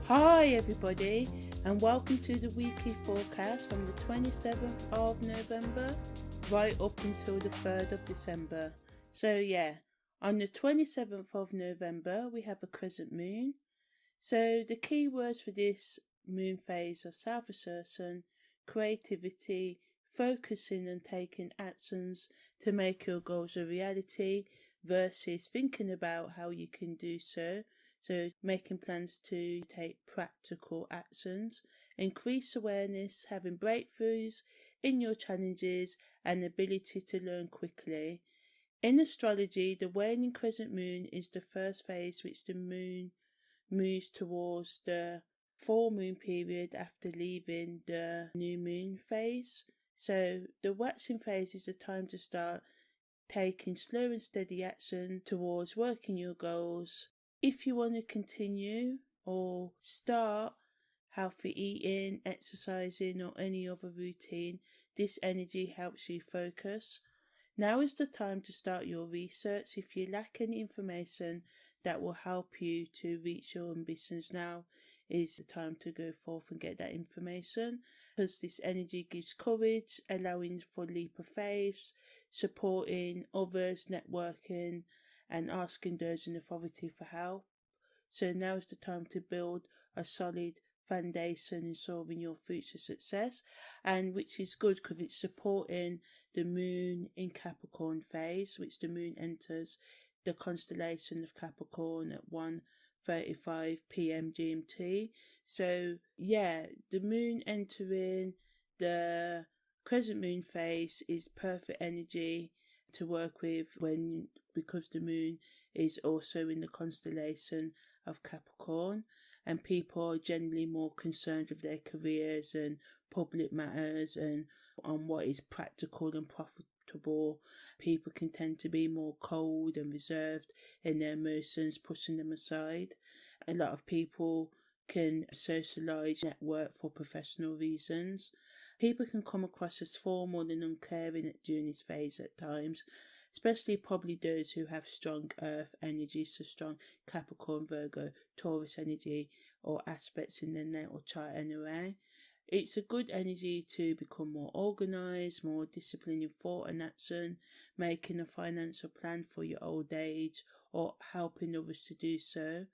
Hi everybody, and welcome to the weekly forecast from the 27th of November right up until the 3rd of December. So on the 27th of November we have a crescent moon. So the key words for this moon phase are self-assertion, creativity, focusing and taking actions to make your goals a reality versus thinking about how you can do so. So making plans to take practical actions, increase awareness, having breakthroughs in your challenges and ability to learn quickly. In astrology, the waning crescent moon is the first phase which the moon moves towards the full moon period after leaving the new moon phase. So the waxing phase is the time to start taking slow and steady action towards working your goals. If you want to continue or start healthy eating, exercising or any other routine, this energy helps you focus. Now is the time to start your research. If you lack any information that will help you to reach your ambitions, now is the time to go forth and get that information, because this energy gives courage, allowing for leap of faith, supporting others, networking and asking those in authority for help. So now is the time to build a solid foundation in solving your future success, and which is good because it's supporting the moon in Capricorn phase, which the moon enters the constellation of Capricorn at 1:35 p.m. GMT. So the moon entering the crescent moon phase is perfect energy to work with because the moon is also in the constellation of Capricorn, and people are generally more concerned with their careers and public matters and on what is practical and profitable. People can tend to be more cold and reserved in their emotions, pushing them aside. A lot of people can socialise, network for professional reasons. People can come across as formal and uncaring during this phase at times, especially probably those who have strong earth energy, so strong Capricorn, Virgo, Taurus energy or aspects in their natal chart anyway. It's a good energy to become more organised, more disciplined in thought and action, making a financial plan for your old age or helping others to do so.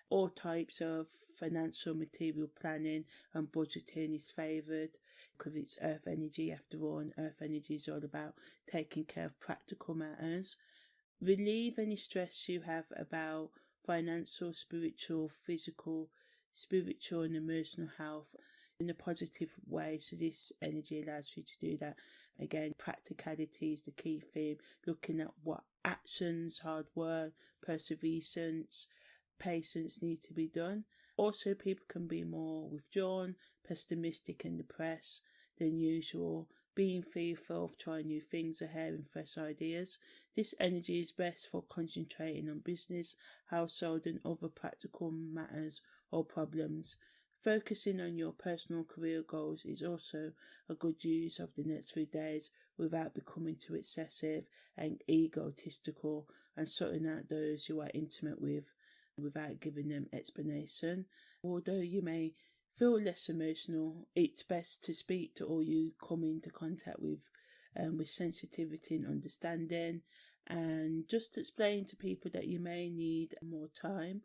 All types of financial material planning and budgeting is favoured because it's earth energy after all, and earth energy is all about taking care of practical matters. Relieve any stress you have about financial, spiritual and emotional health in a positive way. So this energy allows you to do that. Again, practicality is the key theme, looking at what actions, hard work, perseverance, patience need to be done. Also, people can be more withdrawn, pessimistic and depressed than usual, being fearful of trying new things or having fresh ideas. This energy is best for concentrating on business, household and other practical matters or problems. Focusing on your personal career goals is also a good use of the next few days without becoming too excessive and egotistical, and sorting out those you are intimate with without giving them explanation. Although you may feel less emotional, it's best to speak to all you come into contact with sensitivity and understanding, and just explain to people that you may need more time,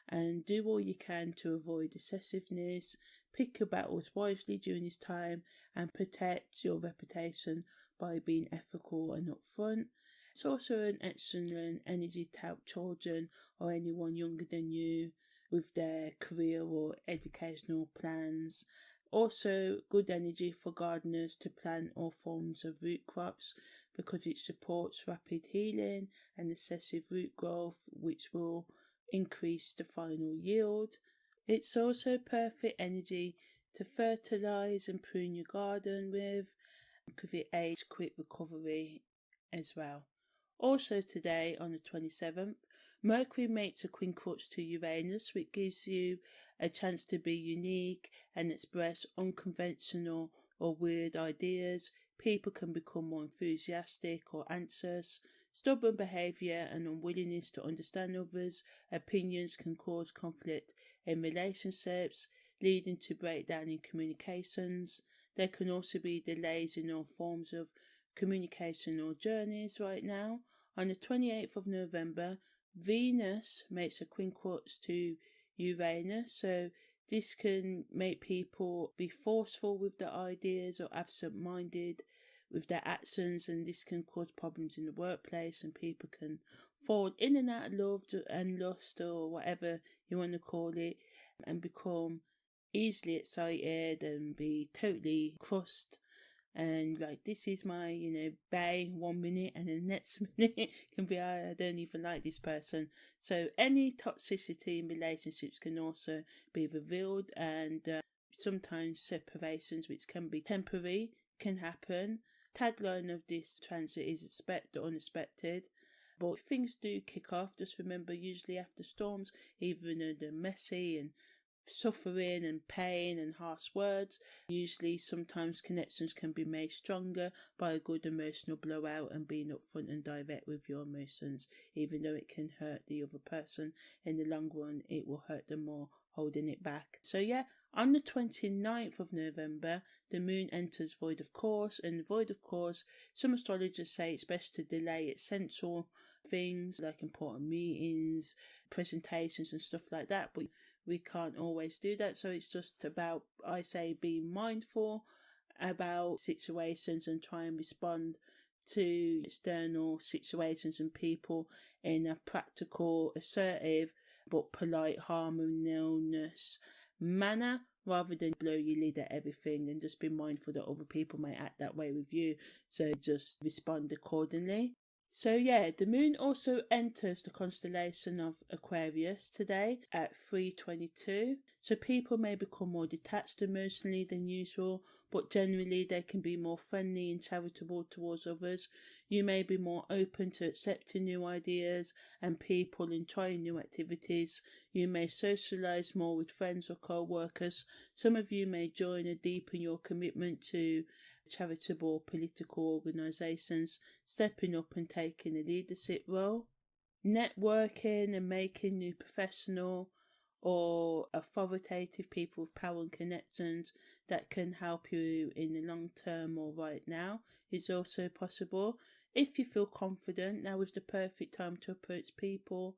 and do all you can to avoid excessiveness. Pick your battles wisely during this time and protect your reputation by being ethical and upfront. It's also an excellent energy to help children or anyone younger than you with their career or educational plans. Also good energy for gardeners to plant all forms of root crops because it supports rapid healing and excessive root growth, which will increase the final yield. It's also perfect energy to fertilise and prune your garden with because it aids quick recovery as well. Also today on the 27th, Mercury makes a quincunx to Uranus, which gives you a chance to be unique and express unconventional or weird ideas. People can become more enthusiastic or anxious, Stubborn behaviour and unwillingness to understand others' opinions can cause conflict in relationships, leading to breakdown in communications. There can also be delays in all forms of communication or journeys right now. On the 28th of November, Venus makes a quincunx to Uranus, so this can make people be forceful with their ideas or absent-minded with their actions, and this can cause problems in the workplace, and people can fall in and out of love and lust or whatever you want to call it, and become easily excited and be totally crushed. And like, this is my, bae 1 minute, and the next minute can be, I don't even like this person. So any toxicity in relationships can also be revealed, and sometimes separations, which can be temporary, can happen. Tagline of this transit is expect the unexpected. But if things do kick off, just remember, usually after storms, even though they're messy and suffering and pain and harsh words, usually sometimes connections can be made stronger by a good emotional blowout and being upfront and direct with your emotions. Even though it can hurt the other person, in the long run it will hurt them more holding it back. So yeah, on the 29th of November, the moon enters void of course, and void of course, some astrologers say it's best to delay essential things like important meetings, presentations and stuff like that, but we can't always do that. So it's just about, I say, being mindful about situations and try and respond to external situations and people in a practical, assertive but polite, harmonious manner, rather than blow your lid at everything, and just be mindful that other people may act that way with you, so just respond accordingly. So yeah, the moon also enters the constellation of Aquarius today at 3:22. So people may become more detached emotionally than usual, but generally they can be more friendly and charitable towards others. You may be more open to accepting new ideas and people and trying new activities. You may socialise more with friends or co-workers. Some of you may join and deepen your commitment to charitable political organisations, stepping up and taking a leadership role. Networking and making new professional or authoritative people with power and connections that can help you in the long term or right now is also possible. If you feel confident, now is the perfect time to approach people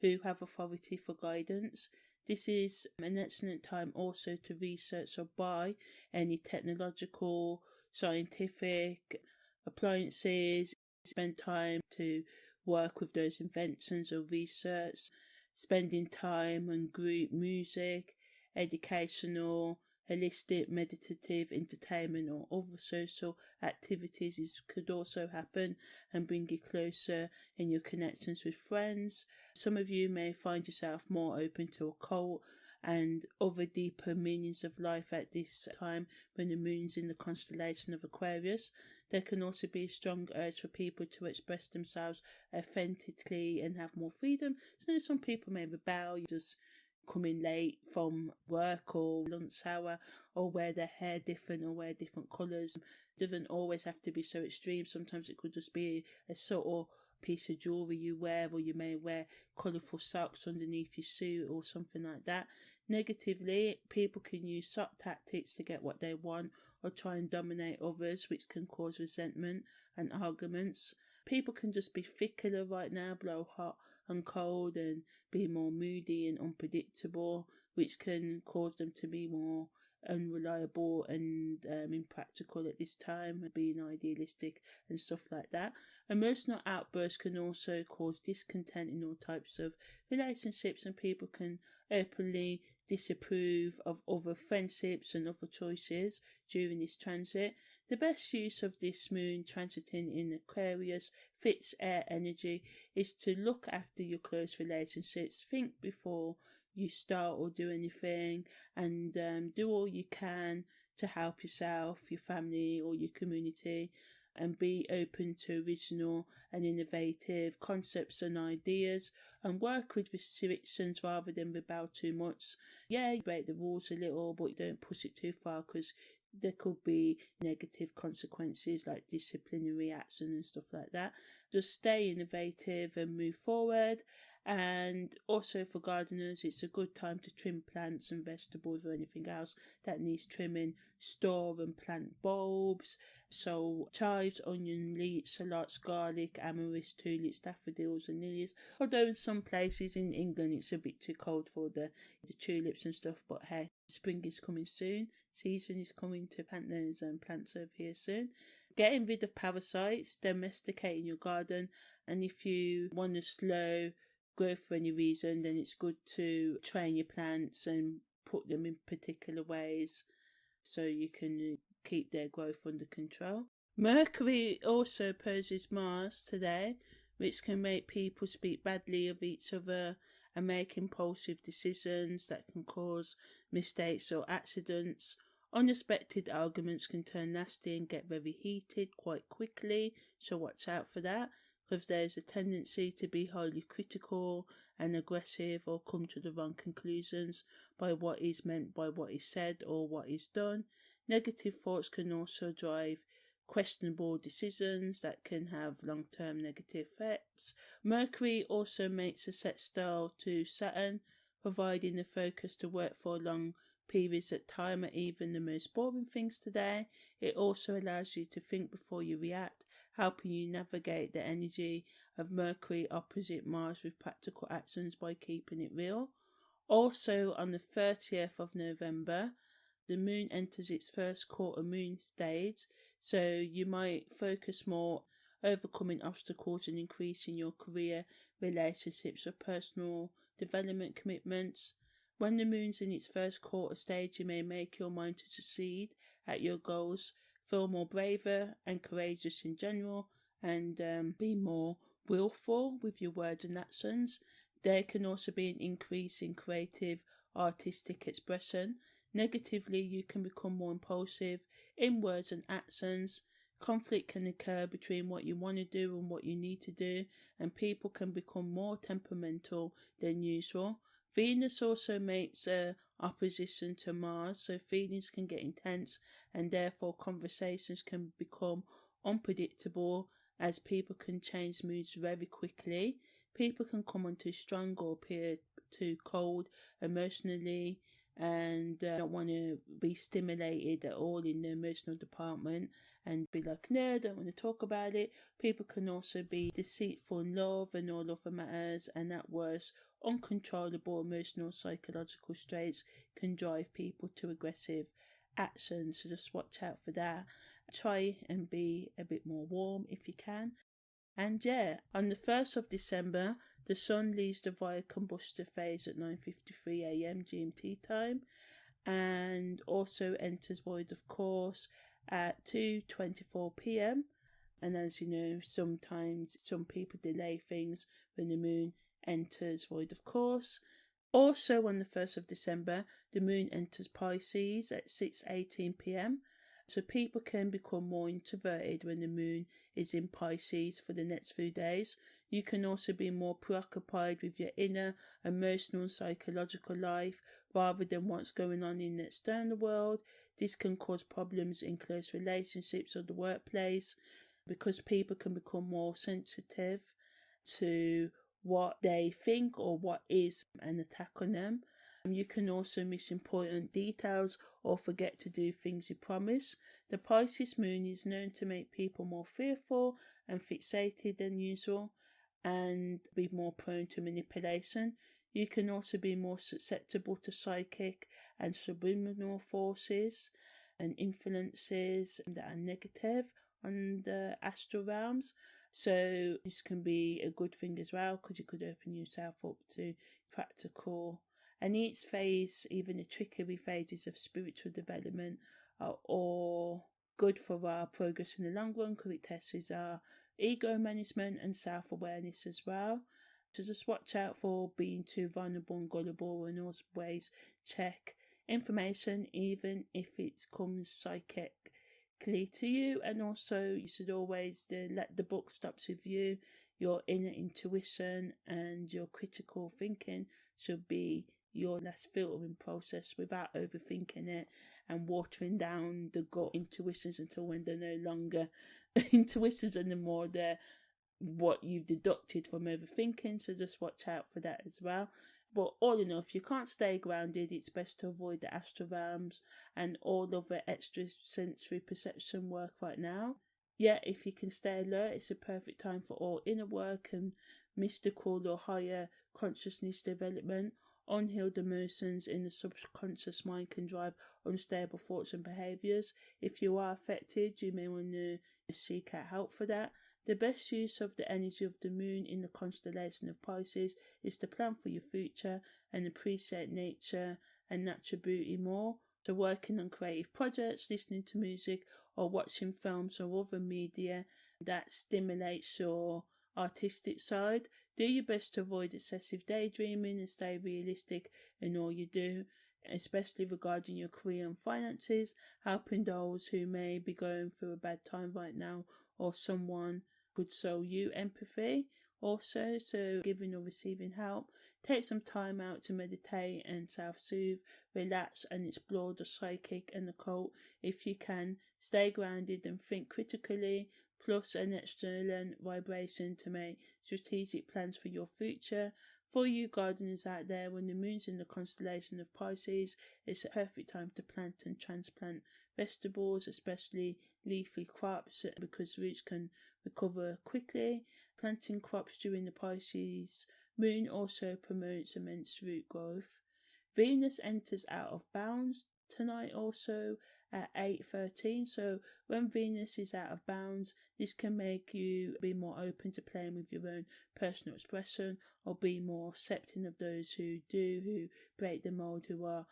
who have authority for guidance. This is an excellent time also to research or buy any technological, scientific appliances, spend time to work with those inventions or research, spending time on group music, educational, holistic, meditative, entertainment or other social activities could also happen and bring you closer in your connections with friends. Some of you may find yourself more open to occult and other deeper meanings of life at this time when the moon's in the constellation of Aquarius. There can also be a strong urge for people to express themselves authentically and have more freedom. So some people may rebel, just come in late from work or lunch hour, or wear their hair different or wear different colours. It doesn't always have to be so extreme. Sometimes it could just be a subtle piece of jewellery you wear, or you may wear colourful socks underneath your suit or something like that. Negatively, people can use soft tactics to get what they want or try and dominate others, which can cause resentment and arguments. People can just be fickler right now, blow hot and cold, and be more moody and unpredictable, which can cause them to be more unreliable and impractical at this time, being idealistic and stuff like that. Emotional outbursts can also cause discontent in all types of relationships, and people can openly disapprove of other friendships and other choices during this transit. The best use of this moon transiting in Aquarius fits air energy is to look after your close relationships. Think before you start or do anything, and do all you can to help yourself, your family or your community, and be open to original and innovative concepts and ideas, and work with restrictions rather than rebel too much. Yeah, you break the rules a little, but don't push it too far, because there could be negative consequences like disciplinary action and stuff like that. Just stay innovative and move forward. And also for gardeners, it's a good time to trim plants and vegetables or anything else that needs trimming, store and plant bulbs. So chives, onion, leeks, shallots, garlic, amaryllis, tulips, daffodils and lilies. Although in some places in England it's a bit too cold for the tulips and stuff, but hey, spring is coming soon. Season is coming to plant those plants over here soon. Getting rid of parasites, domesticating your garden, and if you want to slow growth for any reason, then it's good to train your plants and put them in particular ways so you can keep their growth under control. Mercury also opposes Mars today, which can make people speak badly of each other and make impulsive decisions that can cause mistakes or accidents. Unexpected arguments can turn nasty and get very heated quite quickly, so watch out for that, because there's a tendency to be highly critical and aggressive or come to the wrong conclusions by what is meant by what is said or what is done. Negative thoughts can also drive questionable decisions that can have long-term negative effects. Mercury also makes a sextile to Saturn, providing the focus to work for long periods at time at even the most boring things today. It also allows you to think before you react, helping you navigate the energy of Mercury opposite Mars with practical actions by keeping it real. Also on the 30th of November, the moon enters its first quarter moon stage, so you might focus more overcoming obstacles and increasing your career, relationships or personal development commitments. When the moon's in its first quarter stage, you may make your mind to succeed at your goals, feel more braver and courageous in general, and be more willful with your words and actions. There can also be an increase in creative, artistic expression. Negatively, you can become more impulsive in words and actions. Conflict can occur between what you want to do and what you need to do, and people can become more temperamental than usual. Venus also makes opposition to Mars, so feelings can get intense and therefore conversations can become unpredictable as people can change moods very quickly. People can come on too strong or appear too cold emotionally and don't want to be stimulated at all in the emotional department and be like, no, I don't want to talk about it. People can also be deceitful in love and all other matters, and at worst, uncontrollable emotional psychological straits can drive people to aggressive actions, so just watch out for that. Try and be a bit more warm if you can. And yeah, on the 1st of December, the Sun leaves the via combustor phase at 9:53 a.m. GMT time and also enters void of course at 2:24 p.m. And as you know, sometimes some people delay things when the moon enters void of course. Also on the 1st of December, the moon enters Pisces at 6:18 p.m. So people can become more introverted when the moon is in Pisces for the next few days. You can also be more preoccupied with your inner emotional and psychological life rather than what's going on in the external world. This can cause problems in close relationships or the workplace because people can become more sensitive to what they think or what is an attack on them. You can also miss important details or forget to do things you promise. The Pisces moon is known to make people more fearful and fixated than usual and be more prone to manipulation. You can also be more susceptible to psychic and subliminal forces and influences that are negative on the astral realms. So this can be a good thing as well because you could open yourself up to practical. And each phase, even the trickery phases of spiritual development, are all good for our progress in the long run because it tests our ego management and self-awareness as well. So just watch out for being too vulnerable and gullible, and always check information even if it comes psychically to you. And also you should always let the book stops with you. Your inner intuition and your critical thinking should be your last filtering process without overthinking it and watering down the gut intuitions until when they're no longer intuitions and the more they're what you've deducted from overthinking. So just watch out for that as well. But all in all, if you can't stay grounded, it's best to avoid the astral realms and all of the extra sensory perception work right now. Yet, if you can stay alert, it's a perfect time for all inner work and mystical or higher consciousness development. Unhealed emotions in the subconscious mind can drive unstable thoughts and behaviours. If you are affected, you may want to seek out help for that. The best use of the energy of the moon in the constellation of Pisces is to plan for your future and appreciate nature and natural beauty more. So working on creative projects, listening to music or watching films or other media that stimulates your artistic side. Do your best to avoid excessive daydreaming and stay realistic in all you do, especially regarding your career and finances, helping those who may be going through a bad time right now or someone could show you empathy also, so giving or receiving help. Take some time out to meditate and self-soothe, relax and explore the psychic and occult if you can. Stay grounded and think critically, plus an external vibration to make strategic plans for your future. For you gardeners out there, when the moon's in the constellation of Pisces, it's a perfect time to plant and transplant vegetables, especially leafy crops, because roots can recover quickly. Planting crops during the Pisces moon also promotes immense root growth. Venus enters out of bounds tonight also at 8:13. So when Venus is out of bounds, this can make you be more open to playing with your own personal expression or be more accepting of those who break the mold, who are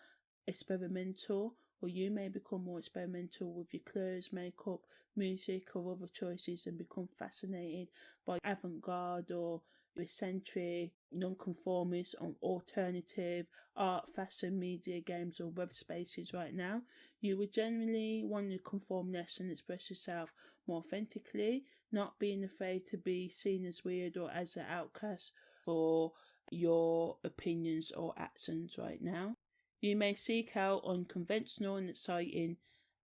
experimental. Or you may become more experimental with your clothes, makeup, music or other choices and become fascinated by avant-garde or eccentric, non-conformist or alternative art, fashion, media, games or web spaces right now. You would generally want to conform less and express yourself more authentically, not being afraid to be seen as weird or as an outcast for your opinions or actions right now. You may seek out unconventional and exciting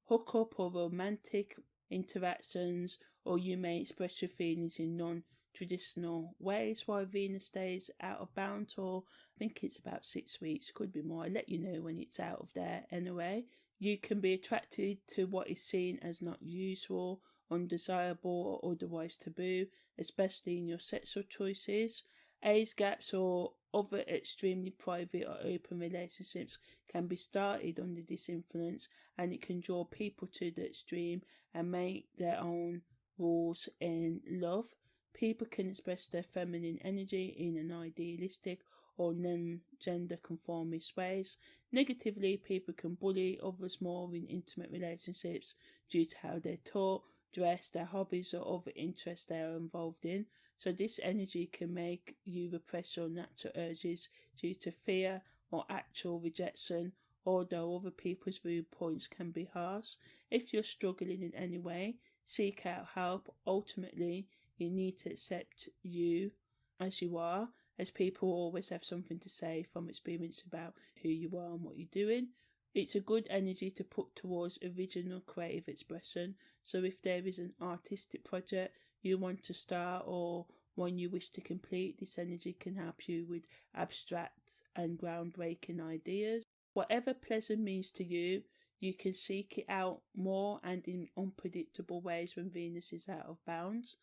hookup or romantic interactions, or you may express your feelings in non-traditional ways while Venus stays out of bounds, or I think it's about 6 weeks, could be more. I'll let you know when it's out of there anyway. You can be attracted to what is seen as not usual, undesirable or otherwise taboo, especially in your sexual choices. Age gaps or other extremely private or open relationships can be started under this influence, and it can draw people to the extreme and make their own rules in love. People can express their feminine energy in an idealistic or non-gender conformist ways. Negatively, people can bully others more in intimate relationships due to how they talk, dress, their hobbies or other interests they are involved in. So this energy can make you repress your natural urges due to fear or actual rejection, although other people's viewpoints can be harsh. If you're struggling in any way, seek out help. Ultimately, you need to accept you as you are, as people always have something to say from experience about who you are and what you're doing. It's a good energy to put towards original creative expression. So if there is an artistic project you want to start or one you wish to complete, this energy can help you with abstract and groundbreaking ideas. Whatever pleasure means to you, you can seek it out more and in unpredictable ways when Venus is out of bounds.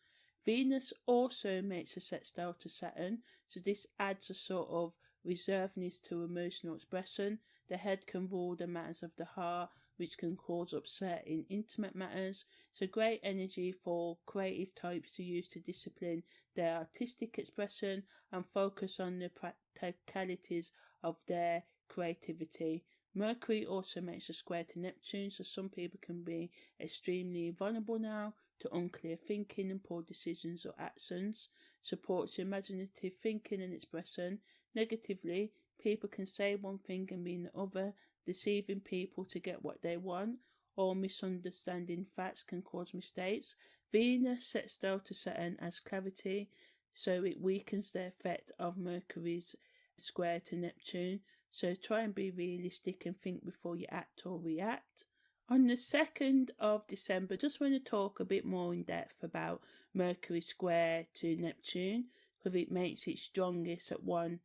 Venus also makes a sextile to Saturn, so this adds a sort of reservedness to emotional expression. The head can rule the matters of the heart, which can cause upset in intimate matters. So great energy for creative types to use to discipline their artistic expression and focus on the practicalities of their creativity. Mercury also makes a square to Neptune, so some people can be extremely vulnerable now to unclear thinking and poor decisions or actions. Supports imaginative thinking and expression. Negatively, people can say one thing and mean the other, deceiving people to get what they want, or misunderstanding facts can cause mistakes. Venus sextile to Saturn as clarity, so it weakens the effect of Mercury's square to Neptune. So try and be realistic and think before you act or react. On the 2nd of December, just want to talk a bit more in depth about Mercury square to Neptune, because it makes its strongest at 1:08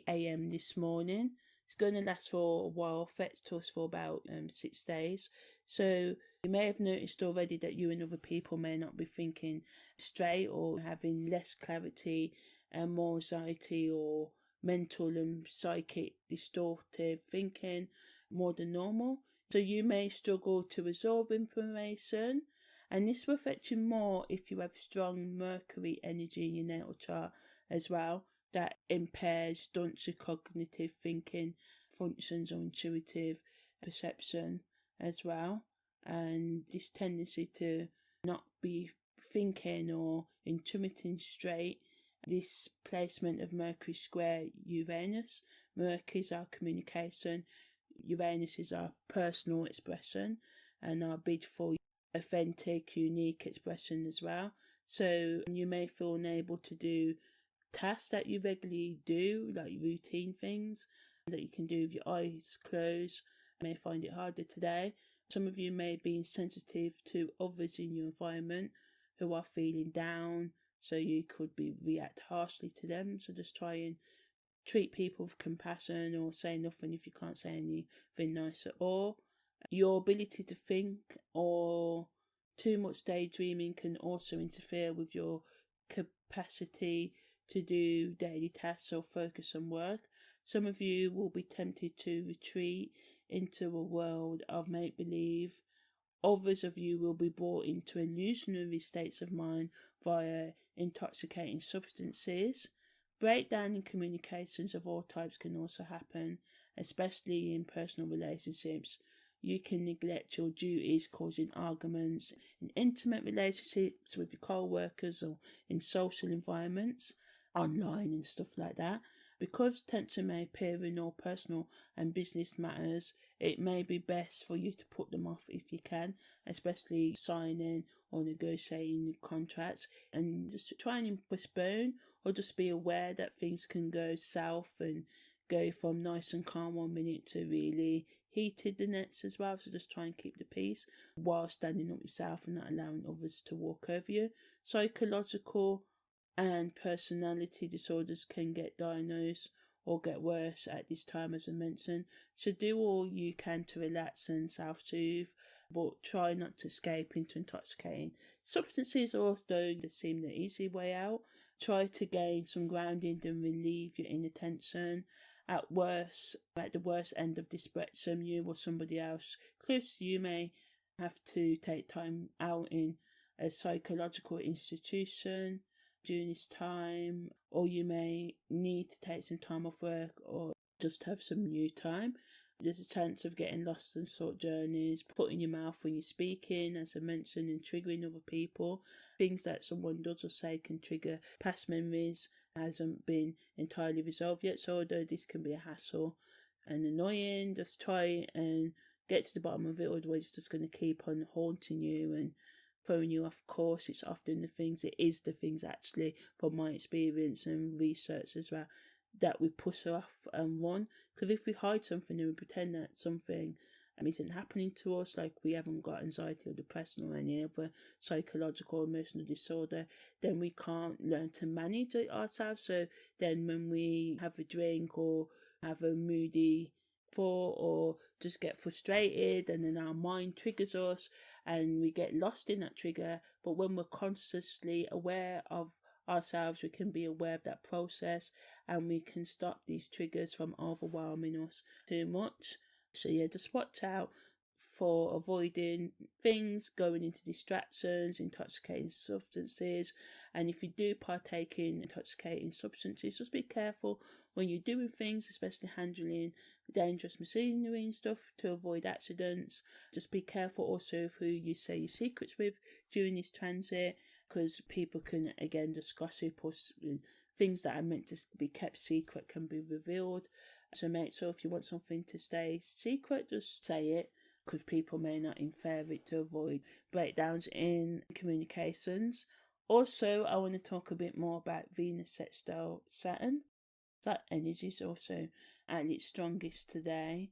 a.m. this morning. It's going to last for a while, affects us for about 6 days. So you may have noticed already that you and other people may not be thinking straight or having less clarity and more anxiety or mental and psychic distorted thinking more than normal. So you may struggle to absorb information, and this will affect you more if you have strong Mercury energy in your natal chart as well. That impairs, stunts your cognitive thinking functions or intuitive perception as well. And this tendency to not be thinking or intuiting straight. This placement of Mercury square Uranus. Mercury is our communication. Uranus is our personal expression and our beautiful, authentic, unique expression as well. So you may feel unable to do tasks that you regularly do, like routine things that you can do with your eyes closed. You may find it harder today. Some of you may be insensitive to others in your environment who are feeling down, so you could react harshly to them. So just try and treat people with compassion or say nothing if you can't say anything nice at all. Your ability to think or too much daydreaming can also interfere with your capacity to do daily tasks or focus on work. Some of you will be tempted to retreat into a world of make-believe. Others of you will be brought into illusionary states of mind via intoxicating substances. Breakdown in communications of all types can also happen, especially in personal relationships. You can neglect your duties, causing arguments in intimate relationships with your co-workers or in social environments, online and stuff like that. Because tension may appear in all personal and business matters, it may be best for you to put them off if you can, especially signing or negotiating contracts, and just try and postpone or just be aware that things can go south and go from nice and calm 1 minute to really heated the next as well. So just try and keep the peace while standing up yourself and not allowing others to walk over you. Psychological and personality disorders can get diagnosed or get worse at this time, as I mentioned. So do all you can to relax and self-soothe, but try not to escape into intoxicating substances, although they seem the easy way out. Try to gain some grounding and relieve your inner tension. At the worst end of the spectrum, you or somebody else close to you may have to take time out in a psychological institution during this time, or you may need to take some time off work or just have some new time. There's a chance of getting lost in short journeys, putting your mouth when you're speaking, as I mentioned, and triggering other people. Things that someone does or say can trigger past memories, hasn't been entirely resolved yet. So although this can be a hassle and annoying, just try and get to the bottom of it, otherwise it's just going to keep on haunting you and throwing you off course. It's often it is the things actually, from my experience and research as well, that we push off and run. Because if we hide something and we pretend that something isn't happening to us, like we haven't got anxiety or depression or any other psychological or emotional disorder, then we can't learn to manage it ourselves. So then when we have a drink or have a moody thought or just get frustrated, and then our mind triggers us and we get lost in that trigger. But when we're consciously aware of ourselves, we can be aware of that process and we can stop these triggers from overwhelming us too much. So yeah, just watch out for avoiding things, going into distractions, intoxicating substances. And if you do partake in intoxicating substances, just be careful when you're doing things, especially handling dangerous machinery and stuff, to avoid accidents. Just be careful also of who you say your secrets with during this transit, because people can again just gossip, or things that are meant to be kept secret can be revealed. So make sure if you want something to stay secret, just say it, because people may not infer it, to avoid breakdowns in communications. Also, I want to talk a bit more about Venus sextile Saturn. That energy is also at its strongest today.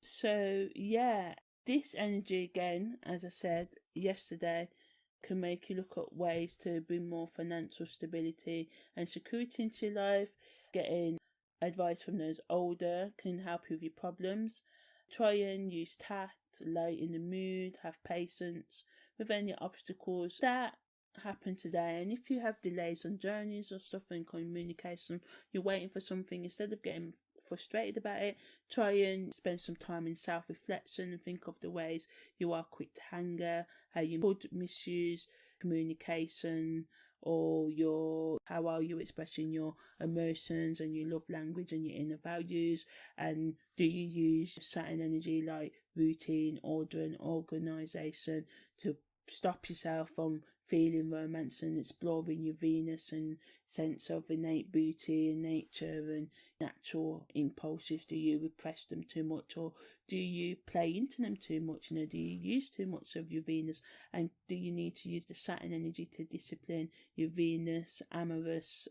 So yeah, this energy again, as I said yesterday, can make you look at ways to bring more financial stability and security into your life. Getting advice from those older can help you with your problems. Try and use tact, lighten the mood, have patience with any obstacles that happen today. And if you have delays on journeys or stuff in communication, you're waiting for something, instead of getting frustrated about it, try and spend some time in self-reflection and think of the ways you are quick to anger, how you could misuse communication, or how are you expressing your emotions and your love language and your inner values, and do you use Saturn energy like routine, order and organisation to stop yourself from feeling romance and exploring your Venus and sense of innate beauty and nature and natural impulses? Do you repress them too much, or do you play into them too much? Do you use too much of your Venus, and do you need to use the Saturn energy to discipline your Venus, amorous,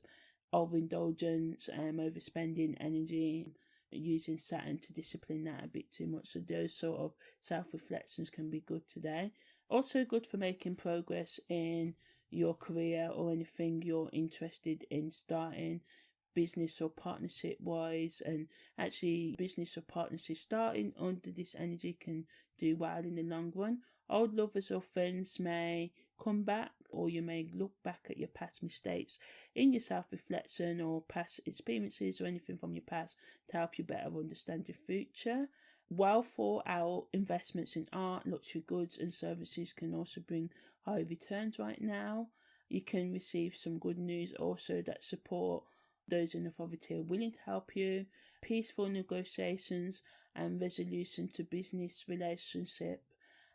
overindulgence, overspending energy, using Saturn to discipline that a bit too much? So those sort of self-reflections can be good today. Also good for making progress in your career or anything you're interested in starting, business or partnership wise. And actually, business or partnership starting under this energy can do well in the long run. Old lovers or friends may come back, or you may look back at your past mistakes in your self-reflection or past experiences or anything from your past to help you better understand your future. Well thought out investments in art, luxury goods and services can also bring high returns right now. You can receive some good news also that support those in authority are willing to help you. Peaceful negotiations and resolution to business relationship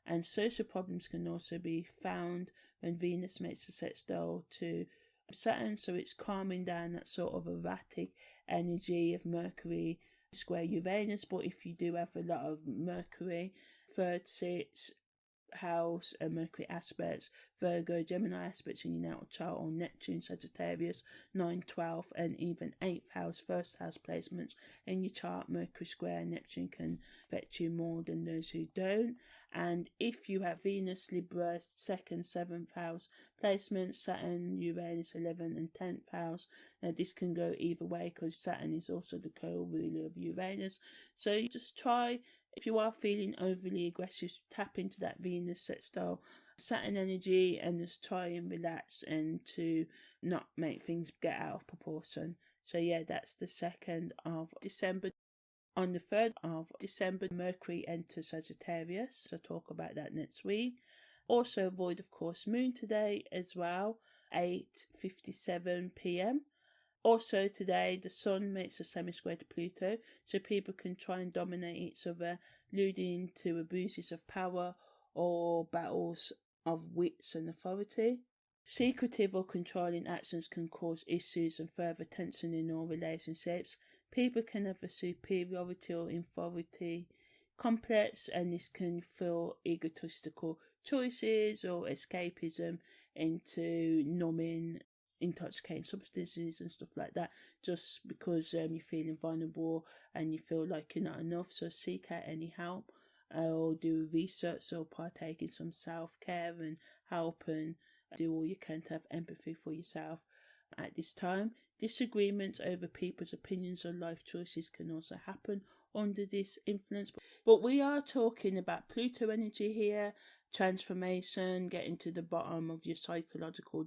and social problems can also be found when Venus makes a sextile to Saturn, so it's calming down that sort of erratic energy of Mercury square Uranus. But if you do have a lot of Mercury, third, sixth house and Mercury aspects, Virgo, Gemini aspects in your natal chart, or Neptune, Sagittarius, 9, 12 and even 8th house, first house placements in your chart, Mercury square Neptune can affect you more than those who don't. And if you have Venus, Libra, 2nd, 7th house placements, Saturn, Uranus, 11th and 10th house, now this can go either way because Saturn is also the co-ruler of Uranus. So you just try, if you are feeling overly aggressive, tap into that Venus sextile Saturn energy and just try and relax and to not make things get out of proportion. So yeah, that's the 2nd of December. On the 3rd of December, Mercury enters Sagittarius. So I'll talk about that next week. Also void of course moon today as well, 8:57 p.m. Also today, the Sun makes a semi-square to Pluto, so people can try and dominate each other, leading to abuses of power or battles of wits and authority. Secretive or controlling actions can cause issues and further tension in all relationships. People can have a superiority or authority complex, and this can feel egotistical choices or escapism into numbing, intoxicating substances and stuff like that, just because you're feeling vulnerable and you feel like you're not enough. So seek out any help, or do research or partake in some self-care and help, and do all you can to have empathy for yourself at this time. Disagreements over people's opinions or life choices can also happen under this influence. But we are talking about Pluto energy here, transformation, getting to the bottom of your psychological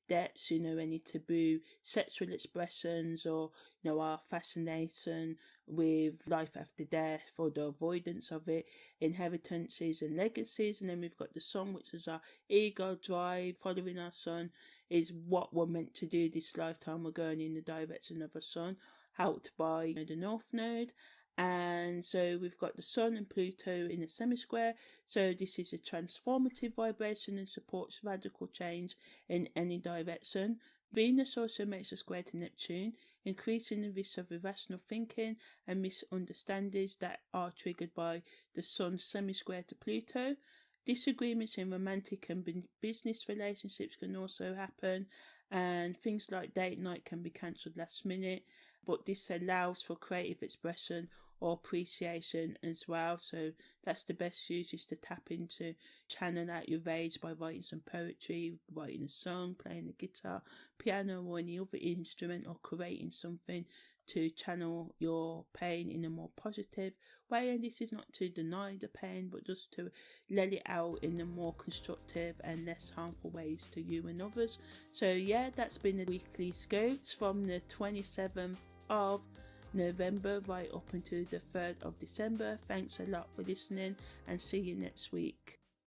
depths, any taboo sexual expressions, or our fascination with life after death or the avoidance of it, inheritances and legacies. And then we've got the Sun, which is our ego drive, following our Sun is what we're meant to do this lifetime. We're going in the direction of a Sun, helped by the North Node. And so we've got the Sun and Pluto in a semi-square. So this is a transformative vibration and supports radical change in any direction. Venus also makes a square to Neptune, increasing the risk of irrational thinking and misunderstandings that are triggered by the Sun's semi-square to Pluto. Disagreements in romantic and business relationships can also happen, and things like date night can be cancelled last minute. but this allows for creative expression or appreciation as well. So that's the best use, is to tap into, channel out your rage by writing some poetry, writing a song, playing the guitar, piano, or any other instrument, or creating something to channel your pain in a more positive way. And this is not to deny the pain, but just to let it out in a more constructive and less harmful ways to you and others. So yeah, that's been the weekly scopes from the 27th of November right up until the 3rd of December. Thanks a lot for listening, and see you next week.